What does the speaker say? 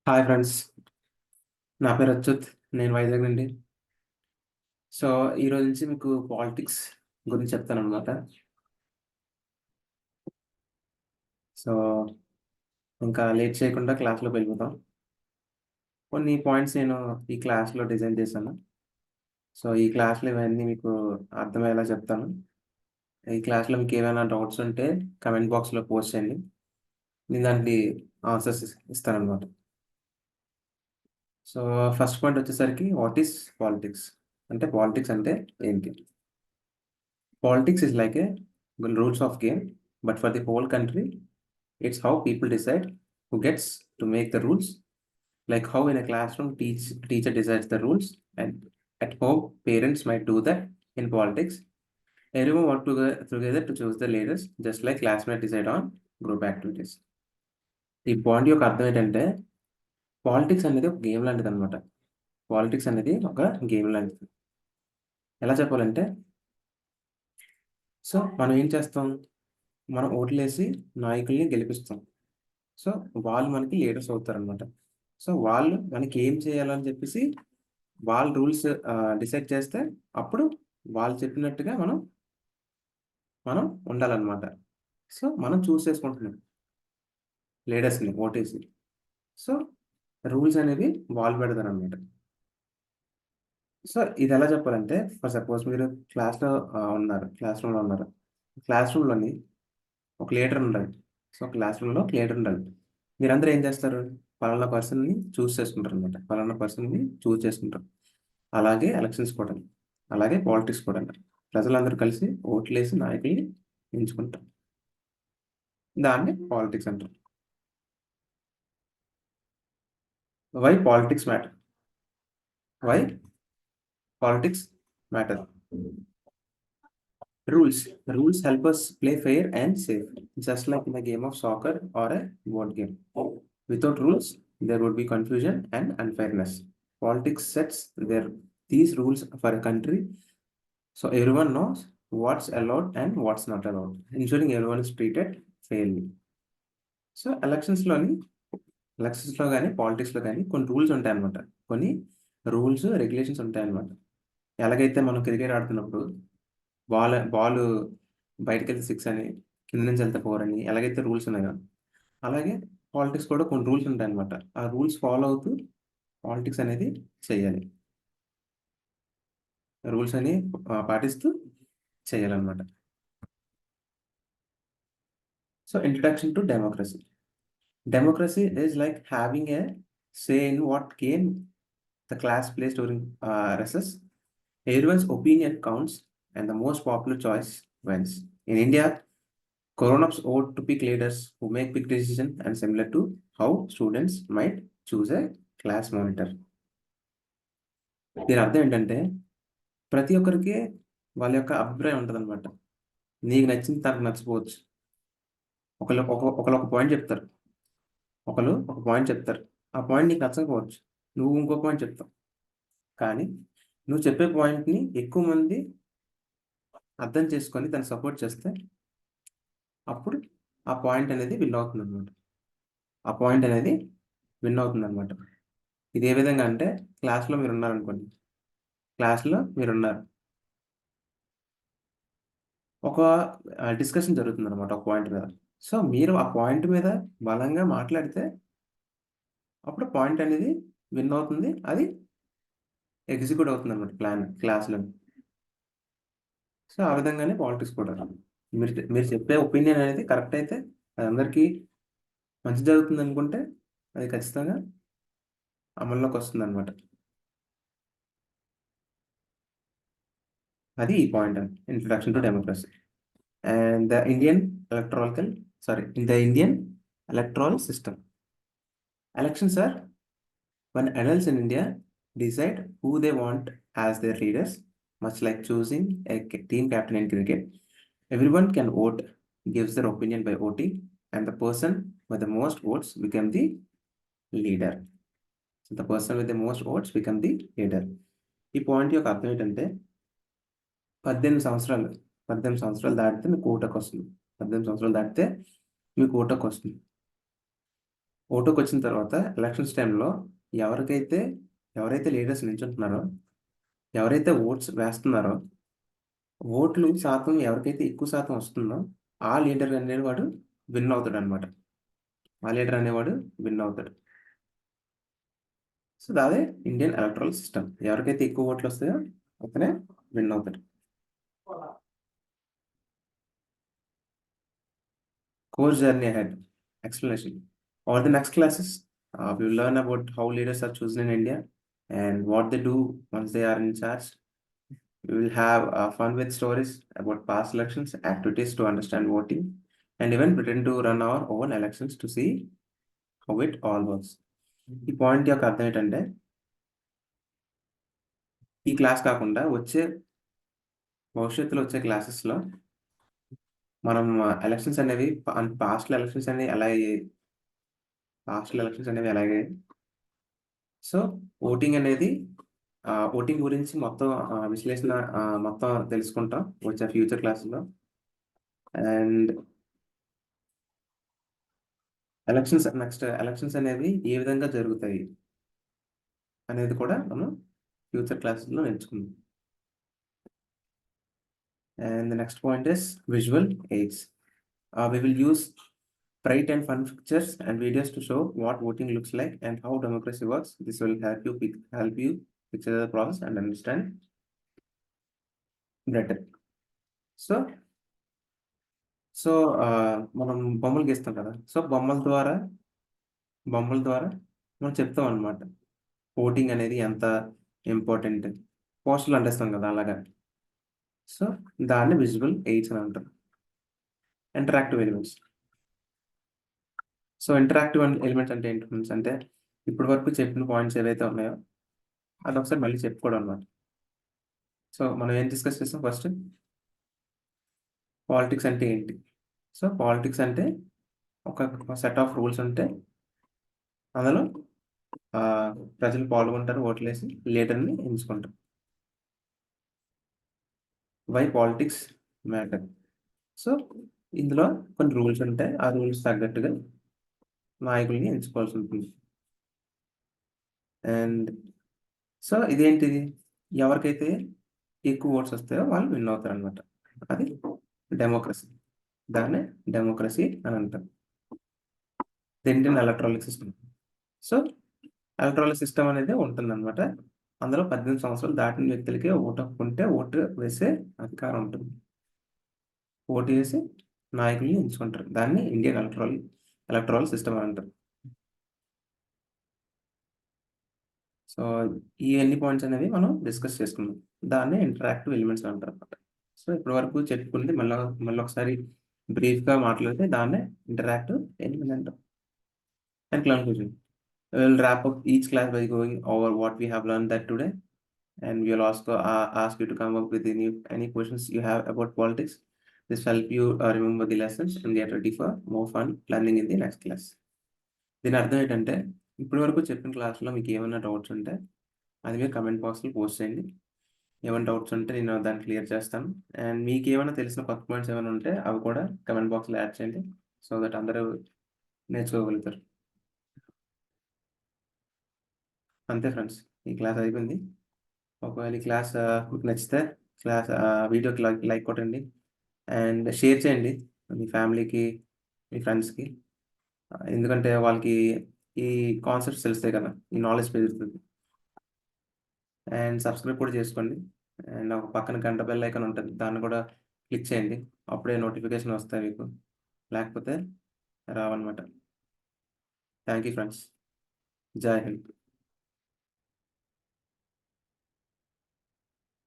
Hi friends. నా పేరు అచ్యుత్. నేను వైజాగ్ నుండి. సో ఈ రోజు నుంచి మీకు పాలిటిక్స్ గురించి చెప్తాను అనమాట. సో ఇంకా లేట్ చేయకుండా క్లాస్లోకి వెళ్ళిపోతాం. కొన్ని పాయింట్స్ నేను ఈ క్లాస్లో డిజైన్ చేశాను. సో ఈ క్లాస్లో ఇవన్నీ మీకు అర్థమయ్యేలా చెప్తాను. ఈ క్లాస్లో మీకు ఏమైనా డౌట్స్ ఉంటే కమెంట్ బాక్స్లో పోస్ట్ చేయండి. నేను దానికి ఆన్సర్స్ ఇస్తాను అనమాట. సో ఫస్ట్ పాయింట్ వచ్చేసరికి వాట్ ఈస్ పాలిటిక్స్ అంటే పాలిటిక్స్ అంటే ఏంటి? Politics is like a rules of game, but for the whole country, it's how people decide who gets to make the rules. Like how in a classroom, teacher decides the rules, and at home, parents might do that. In politics, everyone work together to choose the leaders, just like classmates decide on group activities. ఈ point యొక్క అర్థం ఏంటంటే politics అనేది ఒక game లాంటిది అనమాట. Politics అనేది ఒక గేమ్ లాంటిది. ఎలా చెప్పాలంటే సో మనం ఏం చేస్తాం? మనం ఓట్లేసి నాయకుల్ని గెలిపిస్తాం. సో వాళ్ళు మనకి లీడర్స్ అవుతారనమాట. సో వాళ్ళు మనకి ఏం చేయాలని చెప్పేసి వాళ్ళ రూల్స్ డిసైడ్ చేస్తే అప్పుడు వాళ్ళు చెప్పినట్టుగా మనం మనం ఉండాలన్నమాట. సో మనం చూస్ చేసుకుంటున్నాం లీడర్స్ని ఓటేసి. సో రూల్స్ అనేవి వాళ్ళు పెడతారు అనమాట. సో ఇది ఎలా చెప్పాలంటే ఫర్ సపోజ్ మీరు క్లాస్లో ఉన్నారు, క్లాస్ రూమ్లో ఉన్నారు. క్లాస్ రూమ్లోని ఒక లీడర్ ఉండాలి. సో క్లాస్ రూమ్లో ఒక లీడర్ ఉండాలి. మీరందరూ ఏం చేస్తారు? పలానా పర్సన్ని చూస్ చేసుకుంటారు అనమాట. పలానా పర్సన్ని చూస్ చేసుకుంటారు. అలాగే ఎలక్షన్స్ కూడా, అలాగే పాలిటిక్స్ కూడా. ప్రజలందరూ కలిసి ఓట్లేసి నాయకుల్ని ఎంచుకుంటారు. దాన్ని పాలిటిక్స్ అంటారు. Why politics matter? Why politics matter? Rules help us play fair and safe, just like in a game of soccer or a board game. Without rules, there would be confusion and unfairness. Politics sets these rules for a country, so everyone knows what's allowed and what's not allowed, ensuring everyone is treated fairly. So ఎలక్షన్స్లో కానీ పాలిటిక్స్లో కానీ కొన్ని rules ఉంటాయన్నమాట. కొన్ని rules regulations ఉంటాయన్నమాట. ఎలాగైతే మనం క్రికెట్ ఆడుతున్నప్పుడు బాల్ బయటకు వెళ్తే 6 అని, కింద నుంచి వెళ్తే 4 అని ఎలాగైతే రూల్స్ ఉన్నాయో, అలాగే పాలిటిక్స్ కూడా కొన్ని రూల్స్ ఉంటాయన్నమాట. ఆ రూల్స్ ఫాలో అవుతూ పాలిటిక్స్ అనేది చేయాలి. రూల్స్ అని పాటిస్తూ చేయాలన్నమాట. So introduction to democracy. Democracy is like having a say in what game the class plays during recess. Everyone's opinion counts, and the most popular choice wins. In India, grown-ups vote to pick leaders who make big decisions, and similar to how students might choose a class monitor. దీని అర్థం ఏంటంటే ప్రతి ఒక్కరికి వాళ్ళ యొక్క అభిప్రాయం ఉంటుంది అనమాట. నీకు నచ్చింది తనకు నచ్చపోవచ్చు. ఒకళ్ళు ఒక పాయింట్ చెప్తారు, ఒకరు ఒక పాయింట్ చెప్తారు. ఆ పాయింట్ నీకు నచ్చకపోవచ్చు, నువ్వు ఇంకో పాయింట్ చెప్తావు. కానీ నువ్వు చెప్పే పాయింట్ని ఎక్కువ మంది అర్థం చేసుకొని దాన్ని సపోర్ట్ చేస్తే అప్పుడు ఆ పాయింట్ అనేది విన్ అవుతుంది అనమాట. ఆ పాయింట్ అనేది విన్ అవుతుంది అనమాట. ఇది ఏ విధంగా అంటే క్లాస్లో మీరు ఉన్నారనుకోండి. క్లాస్లో మీరున్నారు, ఒక డిస్కషన్ జరుగుతుంది అనమాట ఒక పాయింట్ మీద. సో మీరు ఆ పాయింట్ మీద బలంగా మాట్లాడితే అప్పుడు పాయింట్ అనేది విన్ అవుతుంది, అది ఎగ్జిక్యూట్ అవుతుంది అనమాట క్లాస్లో. సో ఆ విధంగానే పాలిటిక్స్ కూడా. మీరు చెప్పే ఒపీనియన్ అనేది కరెక్ట్ అయితే, అది అందరికీ మంచి జరుగుతుంది అనుకుంటే అది ఖచ్చితంగా అమల్లోకి వస్తుంది అనమాట. అది ఈ పాయింట్ అండి, introduction to democracy. And the Indian electoral system. Elections are when adults in India decide who they want as their leaders, much like choosing a team captain in cricket. Everyone can vote, gives their opinion by voting, and the person with the most votes become the leader. So the person with the most votes become the leader. ఈ point యొక్క అర్థం ఏంటంటే 18 సంవత్సరాలు దాటితే మీకు ఓటకు వస్తుంది. 18 సంవత్సరాలు దాటితే మీకు ఓటకు వస్తుంది. ఓటుకి వచ్చిన తర్వాత ఎలక్షన్స్ టైంలో ఎవరికైతే ఎవరైతే లీడర్స్ నిల్చుంటున్నారో, ఎవరైతే ఓట్స్ వేస్తున్నారో, ఓట్లు శాతం ఎవరికైతే ఎక్కువ శాతం వస్తుందో ఆ లీడర్ అనేవాడు విన్ అవుతాడు అనమాట. ఆ లీడర్ అనేవాడు విన్ అవుతాడు. సో అదే ఇండియన్ ఎలక్ట్రల్ సిస్టమ్. ఎవరికైతే ఎక్కువ ఓట్లు వస్తాయో అతనే విన్ అవుతాడు. Course journey ahead. Explanation. Over the next classes, we will learn about how leaders are chosen in India and what they do once they are in charge. We will have fun with stories about past elections, activities to understand voting, and even pretend to run our own elections to see how it all works. ఈ point యొక్క అర్థం ఏంటంటే, ఈ class కాకుండా భవిష్యత్తులో వచ్చే క్లాసెస్లో మనం ఎలక్షన్స్ అనేవి పాస్ట్ ఎలక్షన్స్ అనేవి అలాగే. సో ఓటింగ్ అనేది ఓటింగ్ గురించి మొత్తం విశ్లేషణ మొత్తం తెలుసుకుంటాం వచ్చే ఫ్యూచర్ క్లాసులో. అండ్ ఎలక్షన్స్ అనేవి ఏ విధంగా జరుగుతాయి అనేది కూడా మనం ఫ్యూచర్ క్లాసెస్లో నేర్చుకుందాం. And the next point is visual aids. We will use bright and fun pictures and videos to show what voting looks like and how democracy works. This will help you picture the process and understand better. So so మనం బొమ్మలు గీస్తాం కదా. So బొమ్మల ద్వారా మనం చెప్తాం అనమాట voting అనేది ఎంత ఇంపార్టెంట్. పోస్టర్లు అంటేస్తాం కదా అలాగా. సో దాన్ని విజువల్ ఎయిడ్స్ అని అంటారు. Interactive elements. So interactive elements అంటే ఏంటి ఫ్రెండ్స్ అంటే, ఇప్పటి వరకు చెప్పిన పాయింట్స్ ఏవైతే ఉన్నాయో అది ఒకసారి మళ్ళీ చెప్పుకోవడం అనమాట. సో మనం ఏం డిస్కస్ చేస్తాం ఫస్ట్, పాలిటిక్స్ అంటే ఏంటి. సో పాలిటిక్స్ అంటే ఒక సెట్ ఆఫ్ రూల్స్ ఉంటే అందులో ప్రజలు పాల్గొంటారు, ఓట్లేసి లీడర్ని ఎంచుకుంటారు. Why politics matter. సో ఇందులో కొన్ని రూల్స్ ఉంటాయి, ఆ రూల్స్ తగ్గట్టుగా నాయకుల్ని ఎంచుకోవాల్సి ఉంటుంది. అండ్ సో ఇదేంటిది, ఎవరికైతే ఎక్కువ ఓట్స్ వస్తాయో వాళ్ళు విన్ అవుతారు అనమాట. అది డెమోక్రసీ. దాన్నే డెమోక్రసీ అని అంటారు. Indian electronic system. So electronic system అనేది ఉంటుందన్నమాట. అందులో 18 సంవత్సరాలు దాటిన వ్యక్తులకి ఓటు హక్కు ఉంటే ఓటు వేసే అధికారం ఉంటుంది. ఓటు వేసి నాయకుల్ని ఎంచుకుంటారు. దాన్ని ఇండియన్ ఎలక్ట్రాల్ సిస్టమ్ అని అంటారు. సో ఈ ఎన్ని పాయింట్స్ అనేవి మనం డిస్కస్ చేసుకున్నాం. దాన్ని ఇంటరాక్టివ్ ఎలిమెంట్స్ అంటారు అనమాట. సో ఇప్పటి వరకు చెప్పుకుంది మళ్ళీ ఒకసారి బ్రీఫ్గా మాట్లాడితే దాన్నే ఇంటరాక్టివ్ ఎలిమెంట్ అంటాం. And conclusion. We'll wrap up each class by going over what we have learned that today, and we'll also ask you to come up with any questions you have about politics. This will help you remember the lessons and get ready for more fun learning in the next class. దీని అర్థం ఏంటంటే, ఇప్పటి వరకు చెప్పిన క్లాస్లో మీకు ఏమైనా doubts ఉంటే అది మీరు కమెంట్ బాక్స్లో పోస్ట్ చేయండి. ఏమైనా డౌట్స్ ఉంటే నేను దాన్ని క్లియర్ చేస్తాను. అండ్ మీకు ఏమైనా తెలిసిన కొత్త పాయింట్స్ ఏమైనా ఉంటే అవి కూడా కమెంట్ బాక్స్లో యాడ్ చేయండి, సో దట్ అందరూ నేర్చుకోగలుగుతారు. అంతే ఫ్రెండ్స్, ఈ క్లాస్ అయిపోయింది. ఒకవేళ ఈ క్లాస్ మీకు నచ్చితే వీడియోకి లైక్ కొట్టండి అండ్ షేర్ చేయండి మీ ఫ్యామిలీకి, మీ ఫ్రెండ్స్కి. ఎందుకంటే వాళ్ళకి ఈ కాన్సెప్ట్స్ తెలుస్తాయి కదా, ఈ నాలెడ్జ్ పెరుగుతుంది. అండ్ సబ్స్క్రైబ్ కూడా చేసుకోండి. అండ్ ఒక పక్కన గంట బెల్ ఐకాన్ ఉంటుంది, దాన్ని కూడా క్లిక్ చేయండి. అప్పుడే నోటిఫికేషన్ వస్తాయి మీకు, లేకపోతే రావన్నమాట. Thank you friends. జై హింద్.